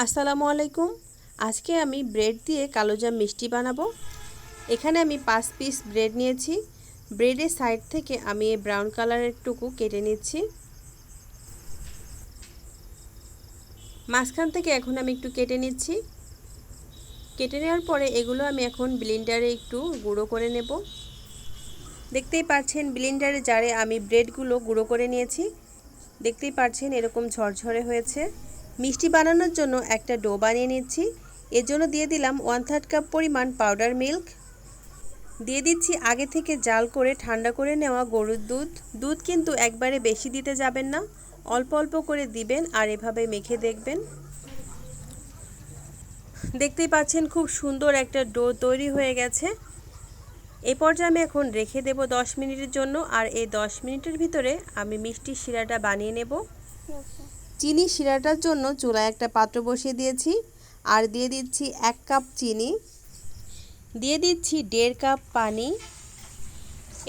আসসালামু আলাইকুম। আজকে আমি ব্রেড দিয়ে কালোজাম মিষ্টি বানাবো। এখানে আমি 5 পিস ব্রেড নিয়েছি। ব্রেডের সাইড থেকে আমি এই ব্রাউন কালারের টুকু কেটে নিচ্ছি। মাঝখান থেকে এখন আমি একটু কেটে নিচ্ছি। কেটে নেওয়ার পরে এগুলো আমি এখন ব্লেন্ডারে একটু গুঁড়ো করে নেব। দেখতেই পাচ্ছেন ব্লেন্ডারে জারে আমি ব্রেডগুলো গুঁড়ো করে নিয়েছি। দেখতেই পাচ্ছেন এরকম ঝরঝরে হয়েছে। মিষ্টি বানানোর জন্য একটা ডো বানিয়ে নিচ্ছি। এর জন্য দিয়ে দিলাম 1/3 কাপ পরিমাণ পাউডার মিল্ক। দিয়ে দিচ্ছি আগে থেকে জাল করে ঠান্ডা করে নেওয়া গরুর দুধ। দুধ কিন্তু একবারে বেশি দিতে যাবেন না, অল্প অল্প করে দিবেন আর এভাবে মেখে দেখবেন। দেখতেই পাচ্ছেন খুব সুন্দর একটা ডো তৈরি হয়ে গেছে। এই পর্যায়ে আমি এখন রেখে দেব 10 মিনিটের জন্য। আর এই 10 মিনিটের ভিতরে আমি মিষ্টির শিরাটা বানিয়ে নেব। চিনি শিরাটার জন্য চুলায় একটা পাত্র বসিয়ে দিয়েছি আর দিয়ে দিচ্ছি 1 কাপ চিনি, দিয়ে দিচ্ছি 1.5 কাপ পানি।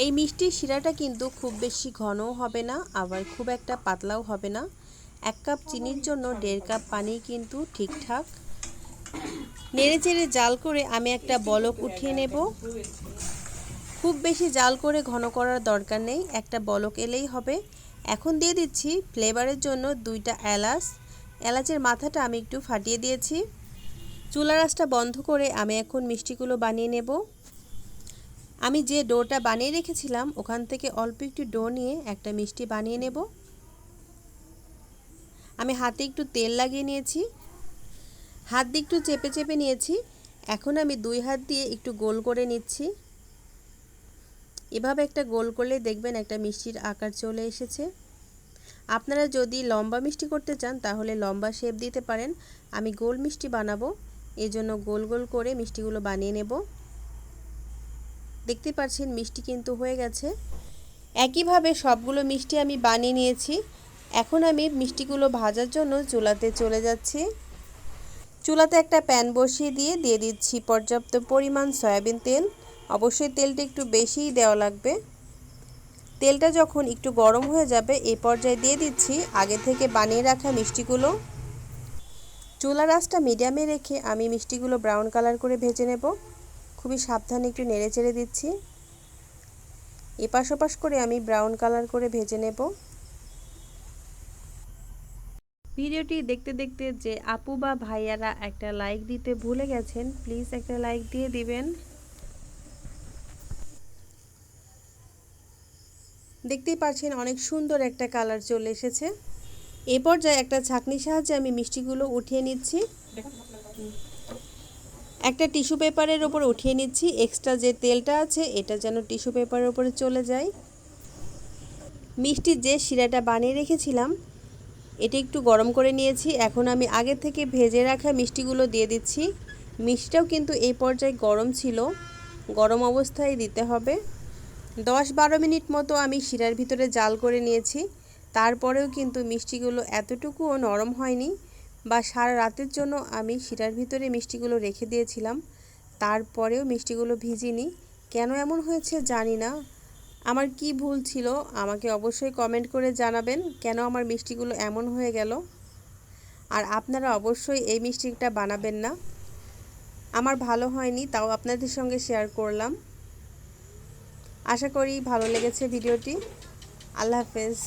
এই মিষ্টির শিরাটা কিন্তু খুব বেশি ঘনও হবে না, আবার খুব একটা পাতলাও হবে না। 1 কাপ চিনির জন্য 1.5 কাপ পানি কিন্তু ঠিকঠাক। নেড়ে চেড়ে জাল করে আমি একটা বলক উঠিয়ে নেব। খুব বেশি জাল করে ঘন করার দরকার নেই, একটা বলক এলেই হবে। এখন দিয়ে দিচ্ছি ফ্লেভারের জন্য 2টা এলাচ। এলাচের মাথাটা আমি একটু ফাটিয়ে দিয়েছি। চুলার আঁচটা বন্ধ করে আমি এখন মিষ্টিগুলো বানিয়ে নেব। আমি যে ডোটা বানিয়ে রেখেছিলাম ওখান থেকে অল্প একটু ডো নিয়ে একটা মিষ্টি বানিয়ে নেব। আমি হাতে একটু তেল লাগিয়ে নিয়েছি, হাত দিয়ে একটু চেপে চেপে নিয়েছি। এখন আমি 2 হাত দিয়ে একটু গোল করে নিচ্ছি। এভাবে একটা গোল করলে দেখবেন একটা মিষ্টির আকার চলে এসেছে। আপনারা যদি লম্বা মিষ্টি করতে চান তাহলে লম্বা শেপ দিতে পারেন। আমি গোল মিষ্টি বানাবো, এজন্য গোল গোল করে মিষ্টিগুলো বানিয়ে নেব। দেখতে পাচ্ছেন মিষ্টি কিন্তু হয়ে গেছে। একইভাবে সবগুলো মিষ্টি আমি বানিয়ে নিয়েছি। এখন আমি মিষ্টিগুলো ভাজার জন্য চুলাতে চলে যাচ্ছি। চুলাতে একটা প্যান বসিয়ে দিয়ে দিচ্ছি পর্যাপ্ত পরিমাণ সয়াবিন তেল। অবশ্যই তেলটা একটু বেশিই দেওয়া লাগবে। তেলটা যখন একটু গরম হয়ে যাবে এই পর্যায়ে দিয়ে দিচ্ছি আগে থেকে বানিয়ে রাখা মিষ্টিগুলো। চুলার আঁচটা মিডিয়ামে রেখে আমি মিষ্টিগুলো ব্রাউন কালার করে ভেজে নেব। খুবই সাবধানে একটু নেড়ে চেড়ে দিচ্ছি। এপাশ ওপাশ করে আমি ব্রাউন কালার করে ভেজে নেব। ভিডিওটি দেখতে দেখতে যে আপু বা ভাইয়ারা একটা লাইক দিতে ভুলে গেছেন, প্লিজ একটা লাইক দিয়ে দিবেন। দেখতেই পাচ্ছেন অনেক সুন্দর একটা কালার চলে এসেছে। এই পর্যায়ে একটা ছাঁকনির সাহায্যে আমি মিষ্টিগুলো উঠিয়ে নিচ্ছি। একটা টিস্যু পেপারের ওপর উঠিয়ে নিচ্ছি। এক্সট্রা যে তেলটা আছে এটা যেন টিস্যু পেপারের উপরে চলে যায়। মিষ্টির যে শিরাটা বানিয়ে রেখেছিলাম এটা একটু গরম করে নিয়েছি। এখন আমি আগে থেকে ভেজে রাখা মিষ্টিগুলো দিয়ে দিচ্ছি। মিষ্টিটাও কিন্তু এই পর্যায়ে গরম ছিল, গরম অবস্থায় দিতে হবে। 10-12 মিনিট মতো আমি শিরার ভিতরে জাল করে নিয়েছি। তারপরেও কিন্তু মিষ্টিগুলো এতটুকুও নরম হয়নি, বা সারা রাতের জন্য আমি শিরার ভিতরে মিষ্টিগুলো রেখে দিয়েছিলাম, তারপরেও মিষ্টিগুলো ভিজিনি। কেন এমন হয়েছে জানি না, আমার কি ভুল ছিল আমাকে অবশ্যই কমেন্ট করে জানাবেন কেন আমার মিষ্টিগুলো এমন হয়ে গেল। আর আপনারা অবশ্যই এই মিষ্টিটা বানাবেন না। আমার ভালো হয়নি, তাও আপনাদের সঙ্গে শেয়ার করলাম। আশা করি ভালো লেগেছে ভিডিওটি। আল্লাহ হাফেজ।